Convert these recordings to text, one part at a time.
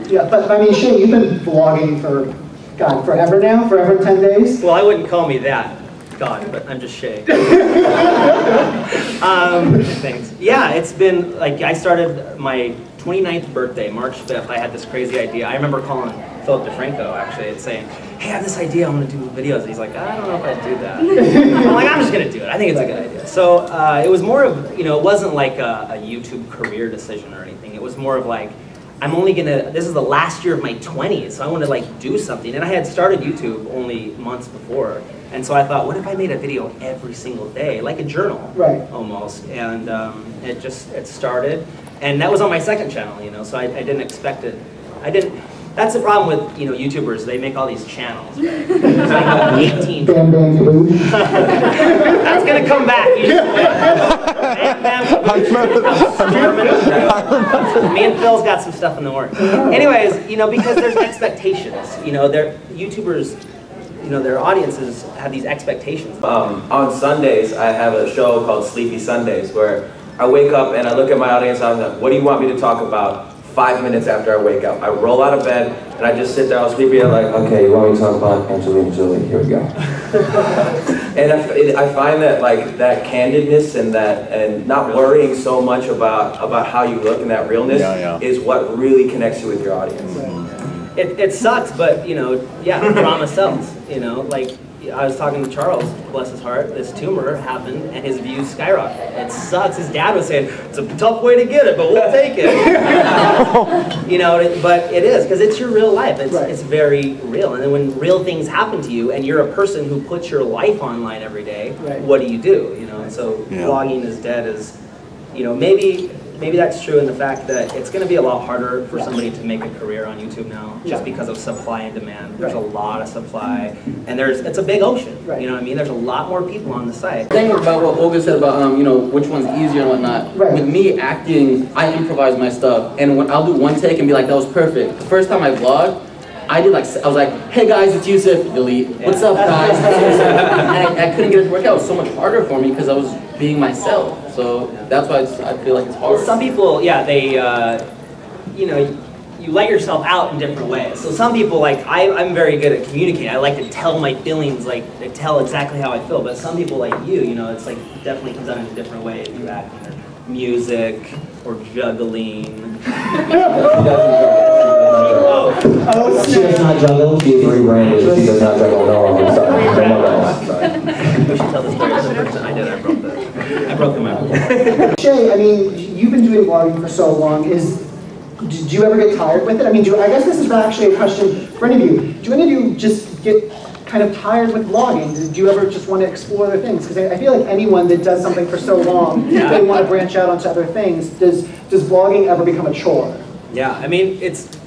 Yeah, but I mean, Shay, you've been vlogging for, God, forever now? Forever 10 days? Well, I wouldn't call me that, God, but I'm just Shay. Thanks. Yeah, it's been, like, I started my 29th birthday, March 5th. I had this crazy idea. I remember calling Philip DeFranco, actually, and saying, hey, I have this idea, I want to do videos. And he's like, I don't know if I'd do that. I'm like, I'm just going to do it. I think it's a good idea. So it was more of, you know, it wasn't like a YouTube career decision or anything. It was more of like, I'm only gonna, this is the last year of my 20s, so I want to like do something. And I had started YouTube only months before. And so I thought, what if I made a video every single day, like a journal, right, almost. And it started. And that was on my second channel, you know, so I didn't expect it. That's the problem with, you know, YouTubers. They make all these channels. Right? It's like 18. That's gonna come back. You just Me and Phil's got some stuff in the works. Anyways, you know, because there's expectations. You know, YouTubers, you know, their audiences have these expectations. On Sundays, I have a show called Sleepy Sundays where I wake up and I look at my audience and I'm like, what do you want me to talk about 5 minutes after I wake up? I roll out of bed and I just sit there all sleepy and I'm like, okay, you want me to talk about Angelina Jolie? Here we go. And I find that like that candidness and not worrying so much about how you look and that realness is what really connects you with your audience. It sucks, but you know, yeah, drama sells. You know, like I was talking to Charles, bless his heart, this tumor happened and his views skyrocketed. It sucks. His dad was saying, it's a tough way to get it, but we'll take it. You know, but it is, because it's your real life. It's very real. And then when real things happen to you and you're a person who puts your life online every day, what do? You know, and so vlogging is dead is, you know, maybe that's true in the fact that it's going to be a lot harder for somebody to make a career on YouTube now, just because of supply and demand. There's a lot of supply, and it's a big ocean. You know what I mean? There's a lot more people on the site. The thing about what Olga said about you know, which one's easier and whatnot. With me acting, I improvise my stuff, and when I'll do one take and be like, that was perfect. The first time I vlogged, I was like, hey guys, it's Yusuf, delete. What's up guys? And I couldn't get it to work out. It was so much harder for me because I was being myself. So that's why I feel like it's hard. Well, some people, yeah, they, you know, you let yourself out in different ways. So some people, like, I'm very good at communicating. I like to tell my feelings, like, I tell exactly how I feel. But some people like you know, it's like, definitely comes out in a different way if you act in music or juggling. She does not juggle, she is rebranded. She does not juggle, no, I'm sorry. We should tell the story as a person. I did, I broke the microphone. Shay, I mean, you've been doing vlogging for so long. Do you ever get tired with it? I mean, I guess this is actually a question for any of you. Do any of you just get kind of tired with vlogging? Do you ever just want to explore other things? Because I feel like anyone that does something for so long, they want to branch out onto other things. Does vlogging ever become a chore? Yeah, I mean, it's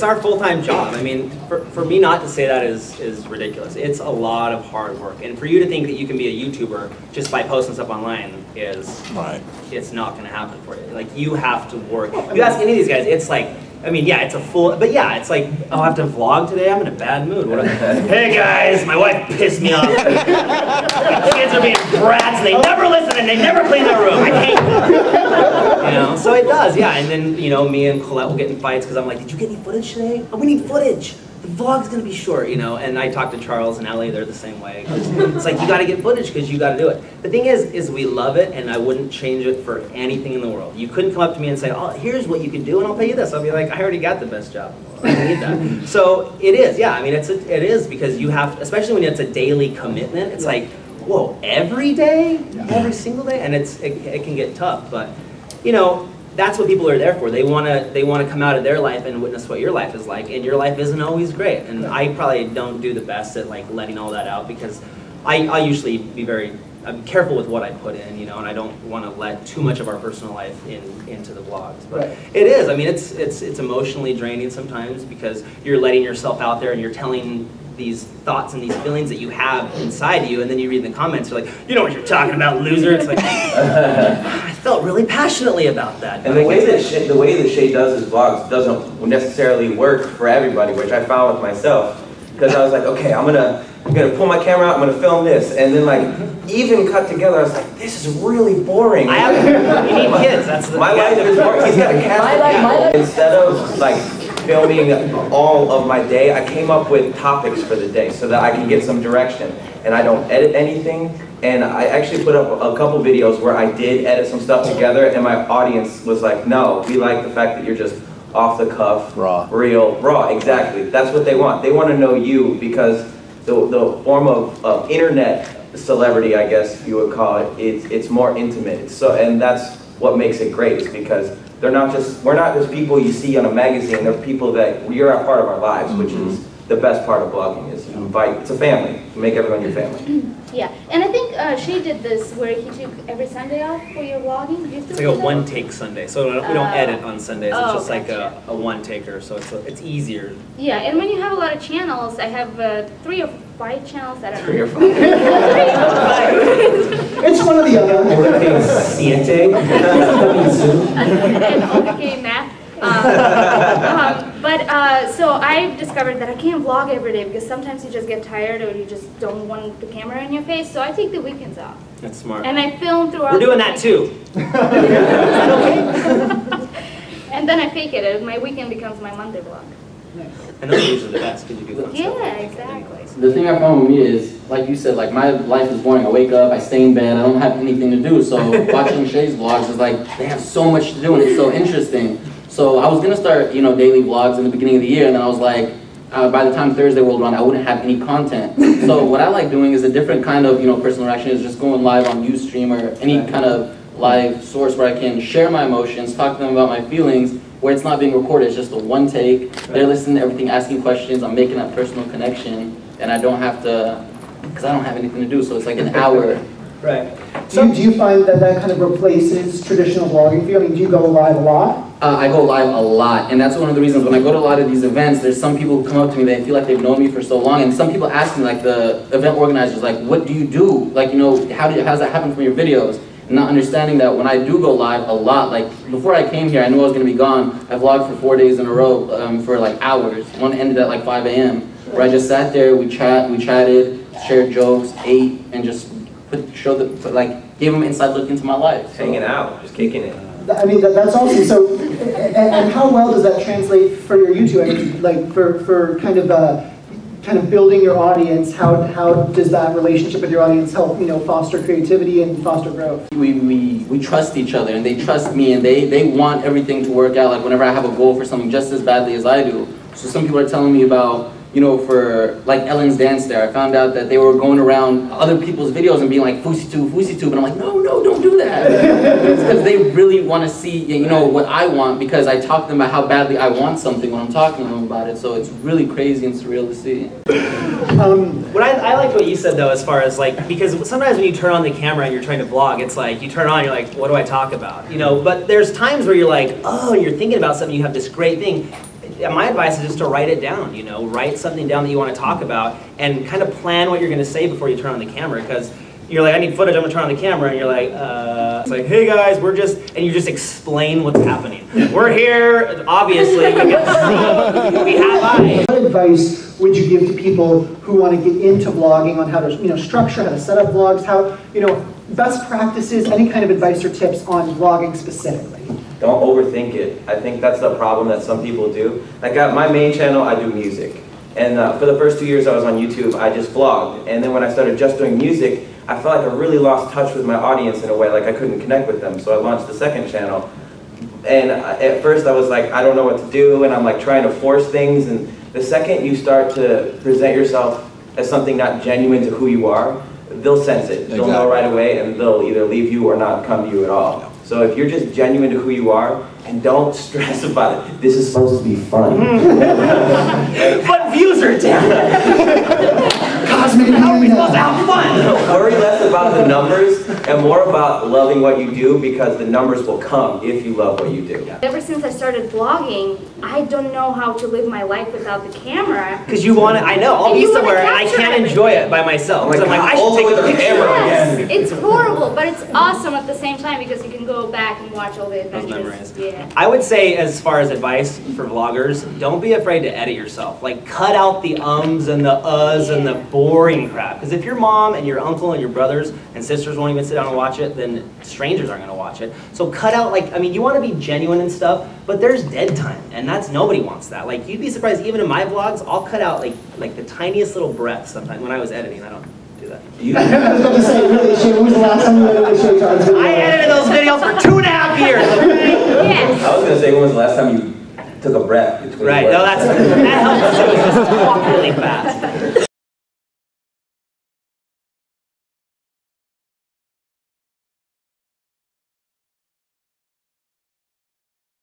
our full-time job. I mean, for me not to say that is ridiculous. It's a lot of hard work. And for you to think that you can be a YouTuber just by posting stuff online it's not going to happen for you. Like, you have to work. If you ask any of these guys, it's like, I mean, yeah, it's a full, but yeah, it's like, oh, I have to vlog today? I'm in a bad mood. Hey guys, my wife pissed me off. My kids are being brats and they never listen and they never clean their room. I hate them. You know, so it does, yeah. And then, you know, me and Colette will get in fights because I'm like, did you get any footage today? Oh, we need footage. The vlog's gonna be short, you know. And I talk to Charles and Ellie, they're the same way. It's like, you gotta get footage because you gotta do it. The thing is we love it and I wouldn't change it for anything in the world. You couldn't come up to me and say, oh, here's what you can do and I'll pay you this. I'll be like, I already got the best job. I don't need that. So it is, yeah, I mean, it is because you have, especially when it's a daily commitment, it's like, whoa, every day? Every single day? And it can get tough, but, you know, that's what people are there for. They want to come out of their life and witness what your life is like, and your life isn't always great. And I probably don't do the best at like letting all that out because I usually I'm careful with what I put in, you know, and I don't want to let too much of our personal life into the vlogs. But it is. I mean, it's emotionally draining sometimes because you're letting yourself out there and you're telling these thoughts and these feelings that you have inside you, and then you read the comments, you're like, you know what you're talking about, loser. It's like, I felt really passionately about that. And the way that Shay does his vlogs doesn't necessarily work for everybody, which I found with myself. Because I was like, okay, I'm gonna I'm gonna pull my camera out, I'm gonna film this. And then like, even cut together, I was like, this is really boring. You need kids, that's the... My life is boring. He's got a cast. Instead of like filming all of my day, I came up with topics for the day so that I can get some direction. And I don't edit anything. And I actually put up a couple videos where I did edit some stuff together, and my audience was like, no, we like the fact that you're just off the cuff, real, raw, exactly. That's what they want. They want to know you because the form of internet celebrity, I guess you would call it, it's more intimate. And that's what makes it great, is because we're not just people you see on a magazine, they're people that you're a part of our lives, which is the best part of blogging, is you invite, it's a family, you make everyone your family. Yeah, and I think Shay did this where he took every Sunday off for your vlogging. It's like a one-take Sunday, so we don't edit on Sundays. It's just like a one-taker, so it's easier. Yeah, and when you have a lot of channels, I have 3 or 5 channels that are... 3 or 5. It's one or the other. Siete. And okay, math. So I've discovered that I can't vlog every day because sometimes you just get tired or you just don't want the camera in your face. So I take the weekends off. That's smart. And I film throughout. We're doing that too. And then I fake it. My weekend becomes my Monday vlog. And those are usually the best because you do fun stuff. Yeah, exactly. The thing I found with me is, like you said, like my life is boring. I wake up, I stay in bed, I don't have anything to do. So watching Shay's vlogs is like, they have so much to do and it's so interesting. So I was gonna start, daily vlogs in the beginning of the year, and then I was like, by the time Thursday rolled around, I wouldn't have any content. So what I like doing is a different kind of, personal interaction, is just going live on Ustream or any kind of live source where I can share my emotions, talk to them about my feelings, where it's not being recorded, it's just a one take. They're listening to everything, asking questions, I'm making that personal connection, and I don't have to, because I don't have anything to do, so it's like an hour. Right. So do you find that kind of replaces traditional vlogging for you? I mean, do you go live a lot? I go live a lot, and that's one of the reasons when I go to a lot of these events, there's some people who come up to me, they feel like they've known me for so long, and some people ask me, like the event organizers, like, what do you do? Like, how does that happen from your videos? And not understanding that when I do go live a lot, like before I came here, I knew I was going to be gone. I vlogged for 4 days in a row for like hours. One ended at like 5 a.m. where I just sat there, we chatted, shared jokes, ate, and just gave them an inside look into my life. So. Hanging out, just kicking it. I mean, that's awesome. So, and how well does that translate for your YouTube? I mean, like for kind of building your audience, how does that relationship with your audience help, foster creativity and foster growth? We trust each other, and they trust me, and they want everything to work out. Like whenever I have a goal for something just as badly as I do. So some people are telling me about, for like Ellen's Dance There, I found out that they were going around other people's videos and being like, Fousey tube, and I'm like, no, don't do that. It's because they really want to see, what I want, because I talk to them about how badly I want something when I'm talking to them about it, so it's really crazy and surreal to see. What I liked what you said though, as far as like, because sometimes when you turn on the camera and you're trying to vlog, it's like, you turn on, you're like, what do I talk about? But there's times where you're like, oh, and you're thinking about something, you have this great thing. My advice is just to write it down, write something down that you want to talk about and kind of plan what you're going to say before you turn on the camera, because you're like, I need footage, I'm going to turn on the camera, and you're like, it's like, hey guys, and you just explain what's happening. We're here, obviously, you get to see, we have eyes. What advice would you give to people who want to get into vlogging on how to, structure, how to set up vlogs, how, best practices, any kind of advice or tips on vlogging specifically? Don't overthink it. I think that's the problem that some people do. Like at my main channel, I do music. And for the first 2 years I was on YouTube, I just vlogged. And then when I started just doing music, I felt like I really lost touch with my audience in a way, like I couldn't connect with them. So I launched the second channel. And at first I was like, I don't know what to do, and I'm like trying to force things. And the second you start to present yourself as something not genuine to who you are, they'll sense it. They'll know right away, and they'll either leave you or not come to you at all. So if you're just genuine to who you are, and don't stress about it. This is supposed to be fun. But views are down. How are we supposed to have fun? Worry less about the numbers and more about loving what you do, because the numbers will come if you love what you do. Ever since I started vlogging, I don't know how to live my life without the camera. Because you want to, I know, I'll be somewhere and I can't enjoy it by myself. So I'm like, I should take the camera again. It's horrible, but it's awesome at the same time because you can go back and watch all the adventures. Those memories. Yeah. I would say, as far as advice for vloggers, don't be afraid to edit yourself. Like, cut out the ums and the uhs and the bores boring crap. Because if your mom and your uncle and your brothers and sisters won't even sit down and watch it, then strangers aren't gonna watch it. So cut out, like, I mean, you wanna be genuine and stuff, but there's dead time, and nobody wants that. Like, you'd be surprised, even in my vlogs, I'll cut out like the tiniest little breaths sometimes when I was editing. I don't do that. I was about to say, really, Shay, when was the last time you edited Shaytards? I edited those videos for 2.5 years, okay? Yes. I was gonna say, when was the last time you took a breath between Right, words? no, that helps. It was just talk really fast.